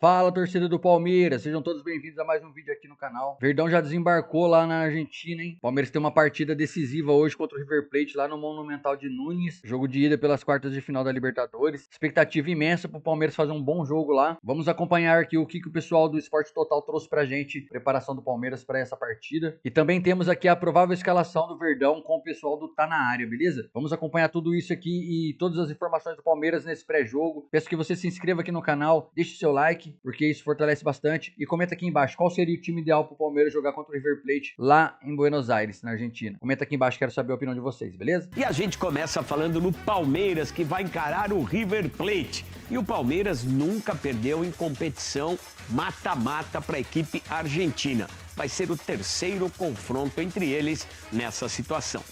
Fala, torcida do Palmeiras, sejam todos bem-vindos a mais um vídeo aqui no canal. Verdão já desembarcou lá na Argentina, hein? Palmeiras tem uma partida decisiva hoje contra o River Plate lá no Monumental de Núñez. Jogo de ida pelas quartas de final da Libertadores. Expectativa imensa pro Palmeiras fazer um bom jogo lá. Vamos acompanhar aqui o que o pessoal do Esporte Total trouxe pra gente, preparação do Palmeiras para essa partida. E também temos aqui a provável escalação do Verdão com o pessoal do Tá Na Área, beleza? Vamos acompanhar tudo isso aqui e todas as informações do Palmeiras nesse pré-jogo. Peço que você se inscreva aqui no canal, deixe o seu like, porque isso fortalece bastante. E comenta aqui embaixo qual seria o time ideal para o Palmeiras jogar contra o River Plate lá em Buenos Aires, na Argentina. Comenta aqui embaixo, quero saber a opinião de vocês, beleza? E a gente começa falando no Palmeiras, que vai encarar o River Plate. E o Palmeiras nunca perdeu em competição mata-mata para a equipe argentina. Vai ser o terceiro confronto entre eles nessa situação.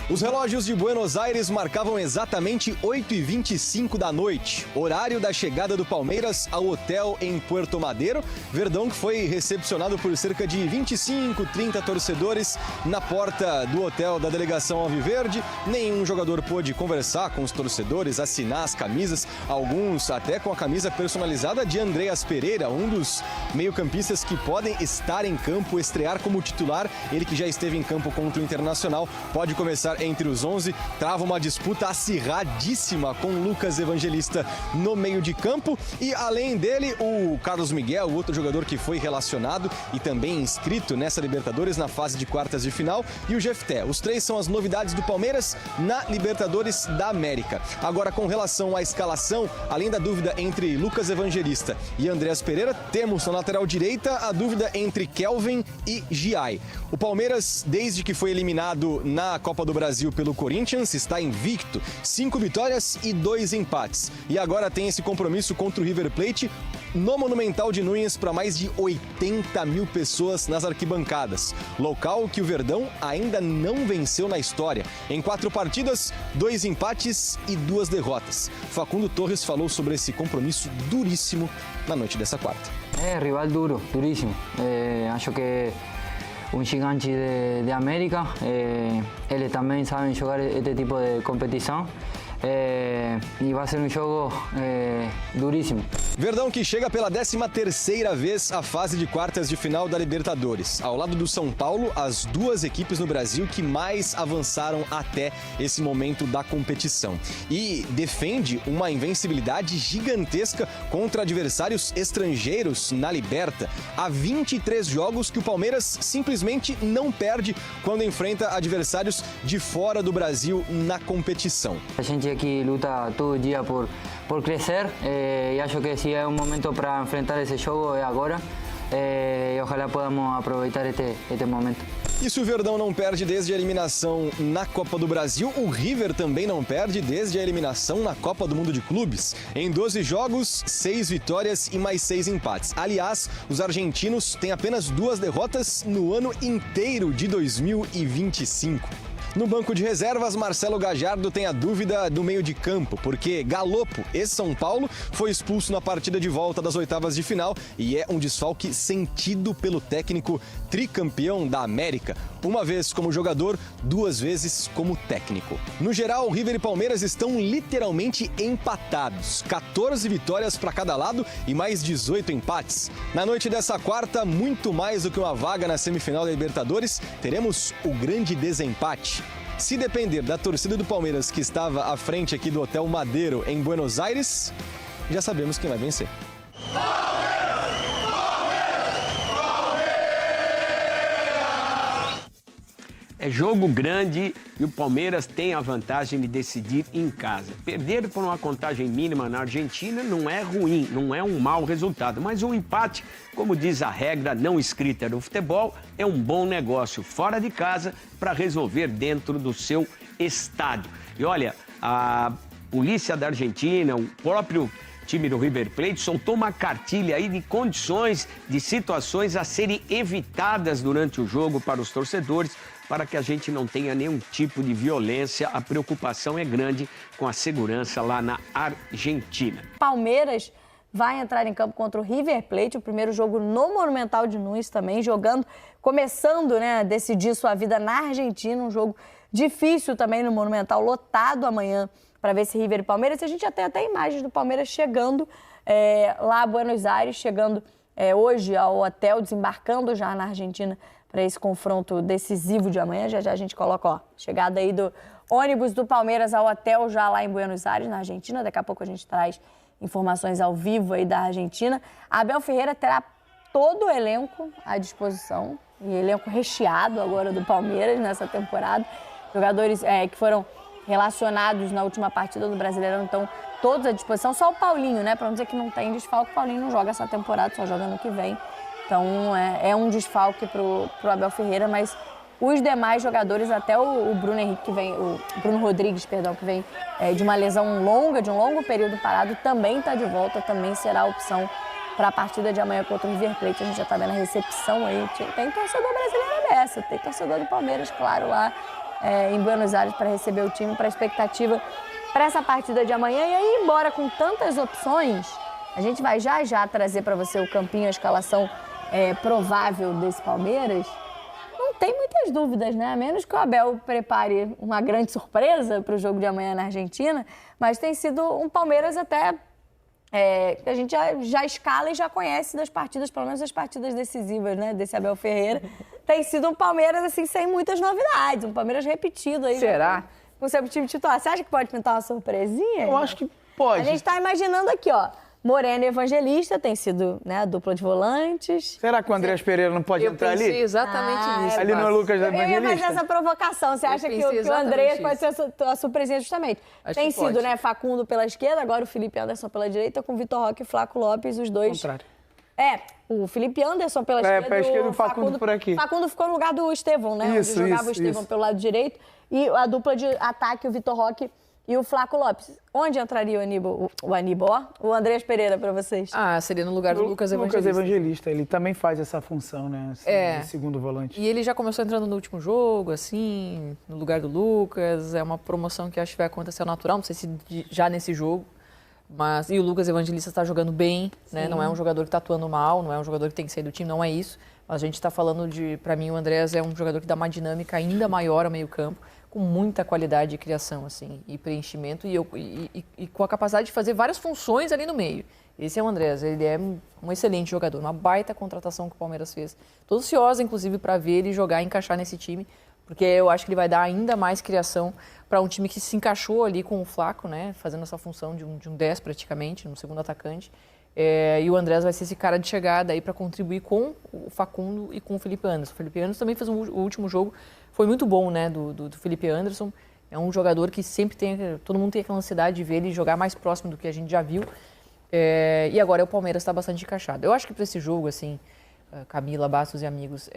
Os relógios de Buenos Aires marcavam exatamente 8h25 da noite, horário da chegada do Palmeiras ao hotel em Puerto Madero. Verdão que foi recepcionado por cerca de 25, 30 torcedores na porta do hotel da delegação alviverde. Nenhum jogador pôde conversar com os torcedores, assinar as camisas, alguns até com a camisa personalizada de Andreas Pereira, um dos meio-campistas que podem estar em campo, estrear como titular. Ele que já esteve em campo contra o Internacional, pode começar entre os 11, trava uma disputa acirradíssima com Lucas Evangelista no meio de campo e além dele o Carlos Miguel, outro jogador que foi relacionado e também inscrito nessa Libertadores na fase de quartas de final, e o Jefté. Os três são as novidades do Palmeiras na Libertadores da América. Agora, com relação à escalação, além da dúvida entre Lucas Evangelista e Andreas Pereira, temos na lateral direita a dúvida entre Kelvin e Giai. O Palmeiras, desde que foi eliminado na Copa do Brasil pelo Corinthians, está invicto, 5 vitórias e 2 empates. E agora tem esse compromisso contra o River Plate no Monumental de Núñez para mais de 80 mil pessoas nas arquibancadas. Local que o Verdão ainda não venceu na história. Em 4 partidas, 2 empates e 2 derrotas. Facundo Torres falou sobre esse compromisso duríssimo na noite dessa quarta. Rival duro, duríssimo. Acho que un gigante de América, eles também sabem jogar este tipo de competição e vai ser um jogo duríssimo. Verdão que chega pela 13ª vez à fase de quartas de final da Libertadores. Ao lado do São Paulo, as duas equipes no Brasil que mais avançaram até esse momento da competição. E defende uma invencibilidade gigantesca contra adversários estrangeiros na Liberta. Há 23 jogos que o Palmeiras simplesmente não perde quando enfrenta adversários de fora do Brasil na competição. A gente aqui luta todo dia por crescer e acho que se é um momento para enfrentar esse jogo é agora e ojalá podamos aproveitar este momento. E se o Verdão não perde desde a eliminação na Copa do Brasil, o River também não perde desde a eliminação na Copa do Mundo de Clubes. Em 12 jogos, 6 vitórias e mais 6 empates. Aliás, os argentinos têm apenas 2 derrotas no ano inteiro de 2025. No banco de reservas, Marcelo Gallardo tem a dúvida do meio de campo, porque Galopo, ex-São Paulo, foi expulso na partida de volta das oitavas de final e é um desfalque sentido pelo técnico tricampeão da América. Uma vez como jogador, 2 vezes como técnico. No geral, River e Palmeiras estão literalmente empatados. 14 vitórias para cada lado e mais 18 empates. Na noite dessa quarta, muito mais do que uma vaga na semifinal da Libertadores, teremos o grande desempate. Se depender da torcida do Palmeiras, que estava à frente aqui do Hotel Madero em Buenos Aires, já sabemos quem vai vencer. É jogo grande e o Palmeiras tem a vantagem de decidir em casa. Perder por uma contagem mínima na Argentina não é ruim, não é um mau resultado, mas um empate, como diz a regra não escrita do futebol, é um bom negócio fora de casa para resolver dentro do seu estádio. E olha, a polícia da Argentina, o próprio time do River Plate soltou uma cartilha aí de condições, de situações a serem evitadas durante o jogo para os torcedores, para que a gente não tenha nenhum tipo de violência. A preocupação é grande com a segurança lá na Argentina. Palmeiras vai entrar em campo contra o River Plate, o primeiro jogo no Monumental de Núñez também, começando, a decidir sua vida na Argentina, um jogo difícil também no Monumental, lotado amanhã para ver esse River e Palmeiras. E a gente já tem até imagens do Palmeiras chegando lá a Buenos Aires, chegando hoje ao hotel, desembarcando já na Argentina para esse confronto decisivo de amanhã. Já já a gente coloca, ó, chegada aí do ônibus do Palmeiras ao hotel já lá em Buenos Aires, na Argentina. Daqui a pouco a gente traz informações ao vivo aí da Argentina. A Abel Ferreira terá todo o elenco à disposição, e elenco recheado agora do Palmeiras nessa temporada. Jogadores que foram relacionados na última partida do Brasileirão, então todos à disposição. Só o Paulinho, né? Para não dizer que não tem desfalque, o Paulinho não joga essa temporada, só joga no que vem. Então é um desfalque pro Abel Ferreira, mas os demais jogadores, até o Bruno Henrique, que vem, o Bruno Rodrigues, perdão, que vem de uma lesão longa, de um longo período parado, também está de volta, também será a opção para a partida de amanhã contra o River Plate. A gente já está vendo a recepção aí. Tem torcedor brasileiro dessa, tem torcedor do Palmeiras, claro, lá em Buenos Aires para receber o time, para a expectativa para essa partida de amanhã. E aí, embora com tantas opções, a gente vai já trazer para você o campinho, a escalação provável desse Palmeiras. Não tem muitas dúvidas, né? A menos que o Abel prepare uma grande surpresa para o jogo de amanhã na Argentina, mas tem sido um Palmeiras até que a gente já escala e já conhece das partidas, pelo menos as partidas decisivas, né, desse Abel Ferreira. Tem sido um Palmeiras, assim, sem muitas novidades, um Palmeiras repetido aí. Será? Com o seu time titular. Você acha que pode pintar uma surpresinha? Eu acho que pode. A gente está imaginando aqui, ó, Moreno e Evangelista tem sido, né, a dupla de volantes. Será que o Andrés Pereira não pode entrar ali? Exatamente nisso. Ali no Lucas Evangelista? Eu ia fazer essa provocação. Você acha que o Andrés pode ser a surpresinha justamente? Tem sido, né, Facundo pela esquerda, agora o Felipe Anderson pela direita, com Vitor Roque e Flaco Lopes, os dois. Contrário. O Felipe Anderson pela esquerda. Pela esquerda e o Facundo por aqui. Facundo ficou no lugar do Estevão, né? Isso, onde jogava o Estevão pelo lado direito. E a dupla de ataque, o Vitor Roque e o Flaco Lopes. Onde entraria o Andrés Pereira para vocês? Seria no lugar do Lucas Evangelista. Lucas Evangelista, ele também faz essa função, né? Assim, de segundo volante. E ele já começou entrando no último jogo, assim, no lugar do Lucas. É uma promoção que acho que vai acontecer ao natural, não sei se já nesse jogo. E o Lucas Evangelista está jogando bem, né? Não é um jogador que está atuando mal, não é um jogador que tem que sair do time, não é isso. Mas a gente está falando para mim, o Andrés é um jogador que dá uma dinâmica ainda maior ao meio-campo, com muita qualidade de criação, assim, e preenchimento, e com a capacidade de fazer várias funções ali no meio. Esse é o Andrés, ele é um excelente jogador, uma baita contratação que o Palmeiras fez. Estou ansiosa, inclusive, para ver ele jogar e encaixar nesse time, porque eu acho que ele vai dar ainda mais criação para um time que se encaixou ali com o Flaco, né, fazendo essa função de um 10 praticamente, um segundo atacante. E o Andrés vai ser esse cara de chegada aí para contribuir com o Facundo e com o Felipe Anderson. O Felipe Anderson também fez o último jogo, foi muito bom, né, do Felipe Anderson. É um jogador que sempre todo mundo tem aquela ansiedade de ver ele jogar mais próximo do que a gente já viu. E agora o Palmeiras está bastante encaixado. Eu acho que para esse jogo, assim, Camila, Bastos e amigos,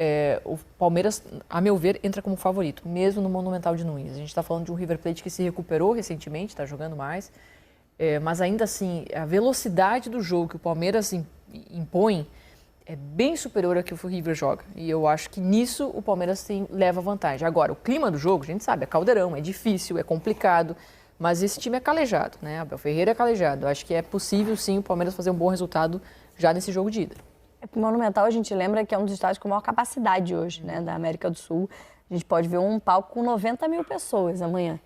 o Palmeiras, a meu ver, entra como favorito, mesmo no Monumental de Nunes. A gente está falando de um River Plate que se recuperou recentemente, está jogando mais. Mas ainda assim, a velocidade do jogo que o Palmeiras impõe é bem superior ao que o River joga. E eu acho que nisso o Palmeiras leva vantagem. Agora, o clima do jogo, a gente sabe, é caldeirão, é difícil, é complicado, mas esse time é calejado, né? Abel Ferreira é calejado. Eu acho que é possível, sim, o Palmeiras fazer um bom resultado já nesse jogo de ida. O Monumental, a gente lembra que é um dos estádios com maior capacidade hoje, né, da América do Sul. A gente pode ver um palco com 90 mil pessoas amanhã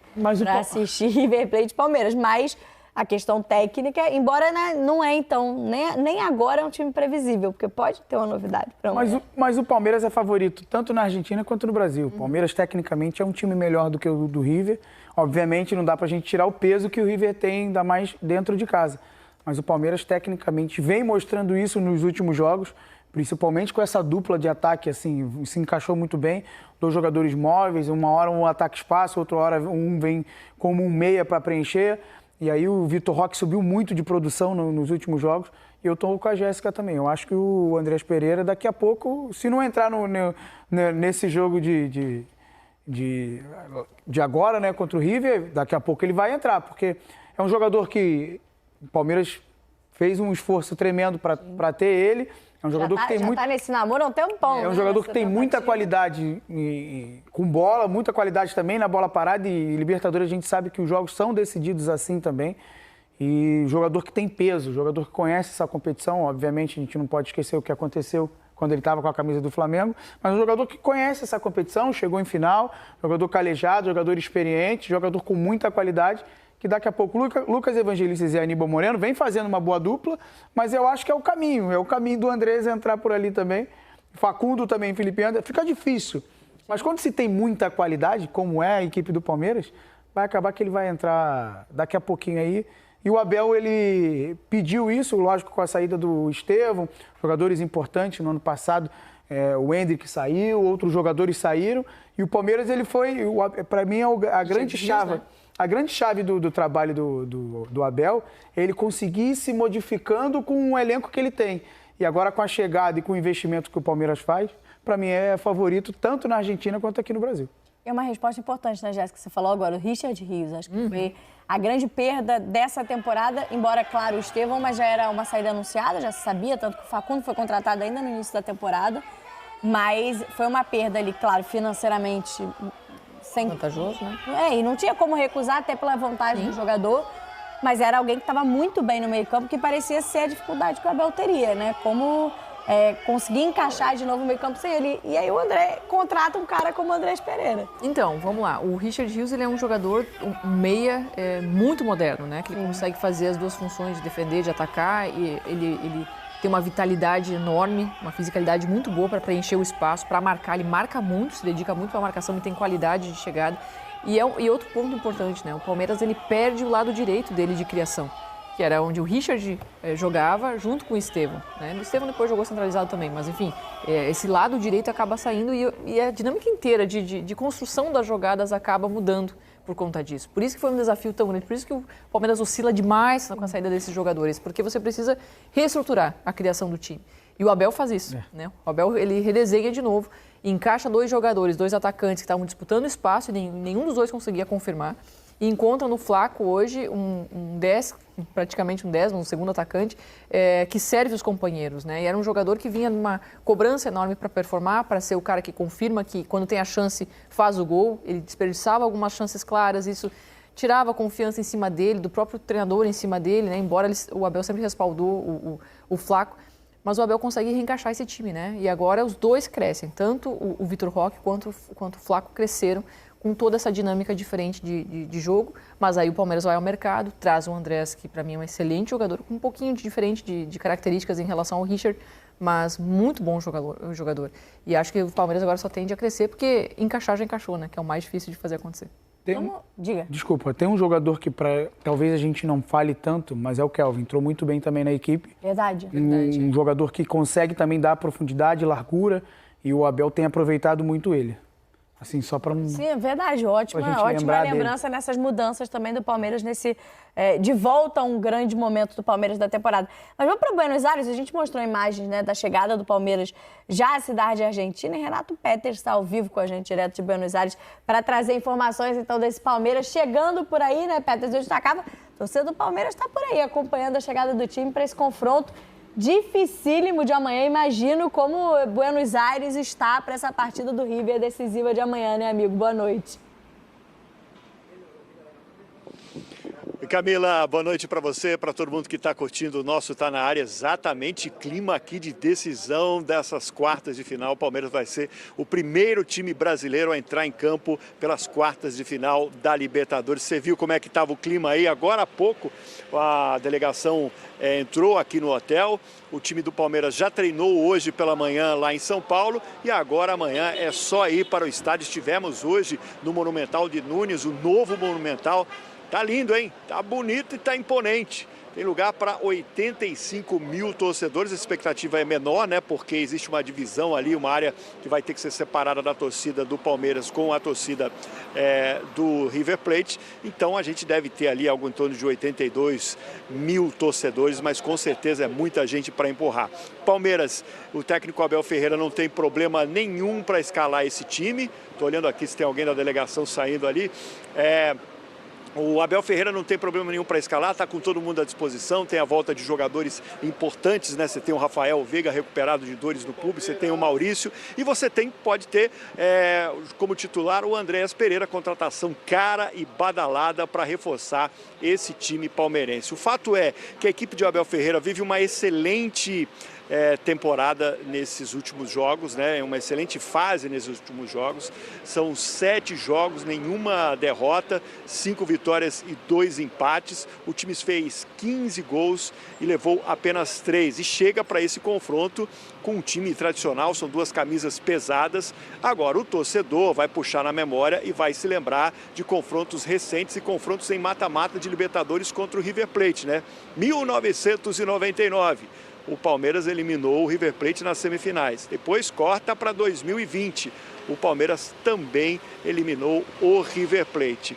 para assistir River Plate e Palmeiras. Mas a questão técnica, embora, né, não é, então, nem agora é um time previsível, porque pode ter uma novidade para amanhã. Mas o Palmeiras é favorito tanto na Argentina quanto no Brasil. O Palmeiras, tecnicamente, é um time melhor do que o do River. Obviamente, não dá para a gente tirar o peso que o River tem, ainda mais dentro de casa. Mas o Palmeiras, tecnicamente, vem mostrando isso nos últimos jogos, principalmente com essa dupla de ataque, assim, se encaixou muito bem. 2 jogadores móveis, uma hora um ataque espaço, outra hora um vem como um meia para preencher. E aí o Vitor Roque subiu muito de produção nos últimos jogos. E eu estou com a Jéssica também. Eu acho que o Andrés Pereira, daqui a pouco, se não entrar nesse jogo de agora, né, contra o River, daqui a pouco ele vai entrar. Porque é um jogador que o Palmeiras fez um esforço tremendo para ter ele. É um jogador que tem muito... tá nesse namoro há um tempão. É um jogador que tem muita qualidade com bola, muita qualidade também na bola parada, e Libertadores a gente sabe que os jogos são decididos assim também. E jogador que tem peso, jogador que conhece essa competição. Obviamente a gente não pode esquecer o que aconteceu quando ele estava com a camisa do Flamengo, mas um jogador que conhece essa competição, chegou em final, jogador calejado, jogador experiente, jogador com muita qualidade, que daqui a pouco Lucas Evangelista e Aníbal Moreno vem fazendo uma boa dupla, mas eu acho que é o caminho do Andrés entrar por ali também. Facundo também, Felipe Anderson, fica difícil. Mas quando se tem muita qualidade, como é a equipe do Palmeiras, vai acabar que ele vai entrar daqui a pouquinho aí. E o Abel, ele pediu isso, lógico, com a saída do Estevão, jogadores importantes no ano passado, o Hendrick saiu, outros jogadores saíram, e o Palmeiras, ele foi, para mim, a grande chave. Né? A grande chave do trabalho do Abel é ele conseguir se modificando com o elenco que ele tem. E agora, com a chegada e com o investimento que o Palmeiras faz, para mim é favorito tanto na Argentina quanto aqui no Brasil. É uma resposta importante, né, Jéssica? Você falou agora, o Richard Rios, acho que foi a grande perda dessa temporada, embora, claro, o Estevão, mas já era uma saída anunciada, já se sabia, tanto que o Facundo foi contratado ainda no início da temporada, mas foi uma perda ali, claro, financeiramente sem... vantajoso, né? E não tinha como recusar, até pela vantagem do jogador, mas era alguém que estava muito bem no meio-campo, que parecia ser a dificuldade que o Abel teria, né? Como conseguir encaixar de novo o meio-campo sem ele. E aí o André contrata um cara como o Andrés Pereira. Então, vamos lá. O Richard Rios, ele é um jogador, um meia muito moderno, né? Que ele consegue fazer as duas funções de defender, de atacar. E ele tem uma vitalidade enorme, uma fisicalidade muito boa para preencher o espaço, para marcar. Ele marca muito, se dedica muito para a marcação e tem qualidade de chegada. E outro ponto importante, né? O Palmeiras, ele perde o lado direito dele de criação, que era onde o Richard jogava junto com o Estevão. Né? O Estevão depois jogou centralizado também, mas enfim, esse lado direito acaba saindo e a dinâmica inteira de construção das jogadas acaba mudando por conta disso. Por isso que foi um desafio tão grande, por isso que o Palmeiras oscila demais com a saída desses jogadores, porque você precisa reestruturar a criação do time. E o Abel faz isso. Né? O Abel, ele redesenha de novo, encaixa dois jogadores, dois atacantes que estavam disputando espaço e nenhum dos dois conseguia confirmar. E encontra no Flaco hoje um 10, praticamente um 10, um segundo atacante, que serve os companheiros. Né? E era um jogador que vinha numa cobrança enorme para performar, para ser o cara que confirma que quando tem a chance faz o gol. Ele desperdiçava algumas chances claras, isso tirava a confiança em cima dele, do próprio treinador em cima dele, né? Embora o Abel sempre respaldou o Flaco. Mas o Abel consegue reencaixar esse time, né? E agora os dois crescem, tanto o Vitor Roque quanto o Flaco cresceram com toda essa dinâmica diferente de jogo, mas aí o Palmeiras vai ao mercado, traz o Andrés, que para mim é um excelente jogador, com um pouquinho diferente de características em relação ao Richard, mas muito bom jogador. E acho que o Palmeiras agora só tende a crescer, porque encaixar já encaixou, né? Que é o mais difícil de fazer acontecer. Diga. Desculpa, tem um jogador que talvez a gente não fale tanto, mas é o Kelvin. Entrou muito bem também na equipe. Verdade. Um jogador que consegue também dar profundidade, largura, e o Abel tem aproveitado muito ele. Assim, só para Sim, é verdade. Ótima lembrança nessas mudanças também do Palmeiras, de volta a um grande momento do Palmeiras da temporada. Mas vamos para Buenos Aires, a gente mostrou imagens, né, da chegada do Palmeiras já à cidade argentina, e Renato Peters está ao vivo com a gente direto de Buenos Aires para trazer informações então desse Palmeiras chegando por aí, né, Peters? Eu destacava, a torcida do Palmeiras está por aí acompanhando a chegada do time para esse confronto dificílimo de amanhã. Imagino como Buenos Aires está para essa partida do River decisiva de amanhã, né, amigo? Boa noite. E Camila, boa noite para você, para todo mundo que está curtindo o nosso Tá Na Área. Exatamente, clima aqui de decisão dessas quartas de final. O Palmeiras vai ser o primeiro time brasileiro a entrar em campo pelas quartas de final da Libertadores. Você viu como é que estava o clima aí? Agora há pouco a delegação entrou aqui no hotel. O time do Palmeiras já treinou hoje pela manhã lá em São Paulo e agora amanhã é só ir para o estádio. Estivemos hoje no Monumental de Nunes, o novo Monumental. Tá lindo, hein? Tá bonito e tá imponente. Tem lugar para 85 mil torcedores. A expectativa é menor, né? Porque existe uma divisão ali, uma área que vai ter que ser separada da torcida do Palmeiras com a torcida do River Plate. Então a gente deve ter ali algo em torno de 82 mil torcedores, mas com certeza é muita gente para empurrar. Palmeiras, o técnico Abel Ferreira não tem problema nenhum para escalar esse time. Estou olhando aqui se tem alguém da delegação saindo ali. O Abel Ferreira não tem problema nenhum para escalar, está com todo mundo à disposição, tem a volta de jogadores importantes, né? Você tem o Rafael Veiga recuperado de dores no clube, você tem o Maurício e você pode ter como titular o Andrés Pereira, contratação cara e badalada para reforçar esse time palmeirense. O fato é que a equipe de Abel Ferreira vive uma excelente temporada nesses últimos jogos, né? Uma excelente fase nesses últimos jogos. São 7 jogos, nenhuma derrota, 5 vitórias e 2 empates. O time fez 15 gols e levou apenas 3. E chega para esse confronto com um time tradicional, são 2 camisas pesadas. Agora o torcedor vai puxar na memória e vai se lembrar de confrontos recentes e confrontos em mata-mata de Libertadores contra o River Plate, né? 1999. O Palmeiras eliminou o River Plate nas semifinais. Depois corta para 2020. O Palmeiras também eliminou o River Plate.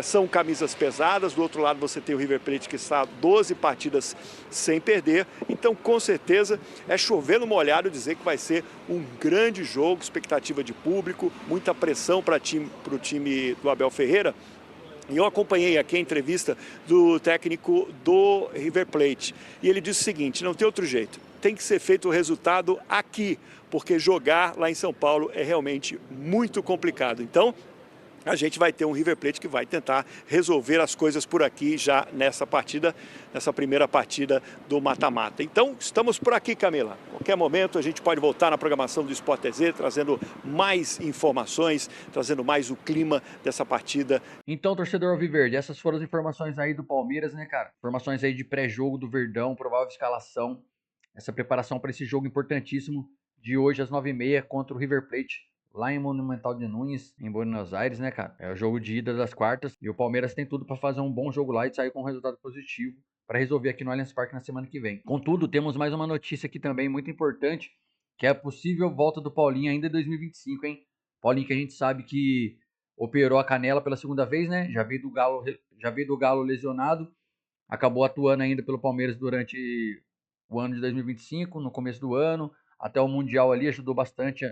São camisas pesadas, do outro lado você tem o River Plate que está 12 partidas sem perder. Então, com certeza, é chover no molhado dizer que vai ser um grande jogo, expectativa de público, muita pressão para o time do Abel Ferreira. E eu acompanhei aqui a entrevista do técnico do River Plate. E ele disse o seguinte, não tem outro jeito, tem que ser feito o resultado aqui, porque jogar lá em São Paulo é realmente muito complicado. Então, a gente vai ter um River Plate que vai tentar resolver as coisas por aqui já nessa partida, nessa primeira partida do mata-mata. Então, estamos por aqui, Camila. A qualquer momento a gente pode voltar na programação do Sport TZ, trazendo mais informações, trazendo mais o clima dessa partida. Então, torcedor alviverde, essas foram as informações aí do Palmeiras, né, cara? Informações aí de pré-jogo do Verdão, provável escalação, essa preparação para esse jogo importantíssimo de hoje às 9h30 contra o River Plate. Lá em Monumental de Nunes, em Buenos Aires, né, cara? É o jogo de ida das quartas. E o Palmeiras tem tudo para fazer um bom jogo lá e sair com um resultado positivo para resolver aqui no Allianz Parque na semana que vem. Contudo, temos mais uma notícia aqui também muito importante, que é a possível volta do Paulinho ainda em 2025, hein? Paulinho que a gente sabe que operou a canela pela segunda vez, né? Já veio do Galo lesionado. Acabou atuando ainda pelo Palmeiras durante o ano de 2025, no começo do ano. Até o Mundial ali ajudou bastante,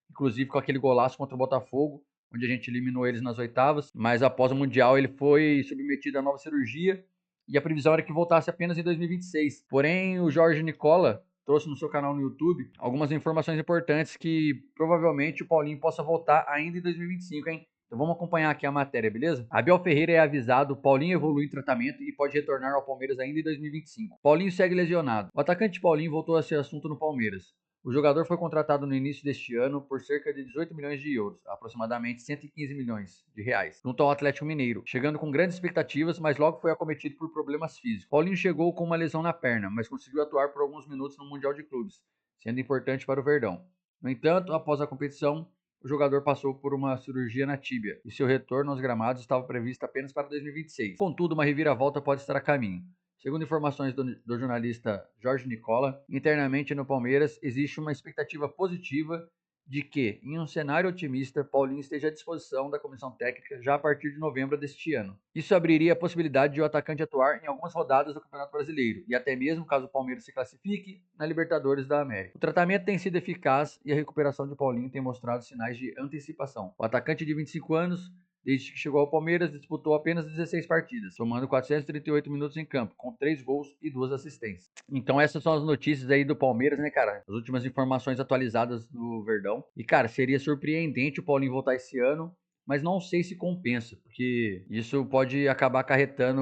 inclusive com aquele golaço contra o Botafogo, onde a gente eliminou eles nas oitavas. Mas após o Mundial ele foi submetido a nova cirurgia e a previsão era que voltasse apenas em 2026. Porém, o Jorge Nicola trouxe no seu canal no YouTube algumas informações importantes que provavelmente o Paulinho possa voltar ainda em 2025, hein? Então vamos acompanhar aqui a matéria, beleza? Abel Ferreira é avisado, Paulinho evolui em tratamento e pode retornar ao Palmeiras ainda em 2025. Paulinho segue lesionado. O atacante Paulinho voltou a ser assunto no Palmeiras. O jogador foi contratado no início deste ano por cerca de 18 milhões de euros, aproximadamente 115 milhões de reais, junto ao Atlético Mineiro, chegando com grandes expectativas, mas logo foi acometido por problemas físicos. Paulinho chegou com uma lesão na perna, mas conseguiu atuar por alguns minutos no Mundial de Clubes, sendo importante para o Verdão. No entanto, após a competição, o jogador passou por uma cirurgia na tíbia, e seu retorno aos gramados estava previsto apenas para 2026. Contudo, uma reviravolta pode estar a caminho. Segundo informações do jornalista Jorge Nicola, internamente no Palmeiras existe uma expectativa positiva de que, em um cenário otimista, Paulinho esteja à disposição da comissão técnica já a partir de novembro deste ano. Isso abriria a possibilidade de o atacante atuar em algumas rodadas do Campeonato Brasileiro e até mesmo caso o Palmeiras se classifique na Libertadores da América. O tratamento tem sido eficaz e a recuperação de Paulinho tem mostrado sinais de antecipação. O atacante de 25 anos, desde que chegou ao Palmeiras, disputou apenas 16 partidas, somando 438 minutos em campo, com 3 gols e 2 assistências. Então essas são as notícias aí do Palmeiras, né, cara? As últimas informações atualizadas do Verdão. E, cara, seria surpreendente o Paulinho voltar esse ano, mas não sei se compensa, porque isso pode acabar acarretando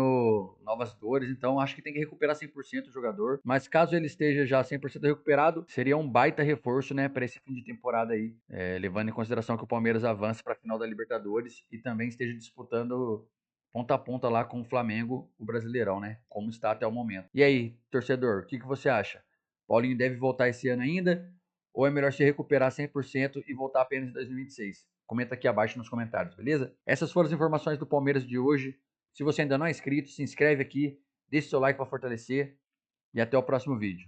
novas dores, então acho que tem que recuperar 100% o jogador, mas caso ele esteja já 100% recuperado, seria um baita reforço, né, para esse fim de temporada aí, levando em consideração que o Palmeiras avança para a final da Libertadores e também esteja disputando ponta a ponta lá com o Flamengo, o Brasileirão, né, como está até o momento. E aí, torcedor, o que você acha? Paulinho deve voltar esse ano ainda, ou é melhor se recuperar 100% e voltar apenas em 2026? Comenta aqui abaixo nos comentários, beleza? Essas foram as informações do Palmeiras de hoje. Se você ainda não é inscrito, se inscreve aqui, deixa seu like para fortalecer e até o próximo vídeo.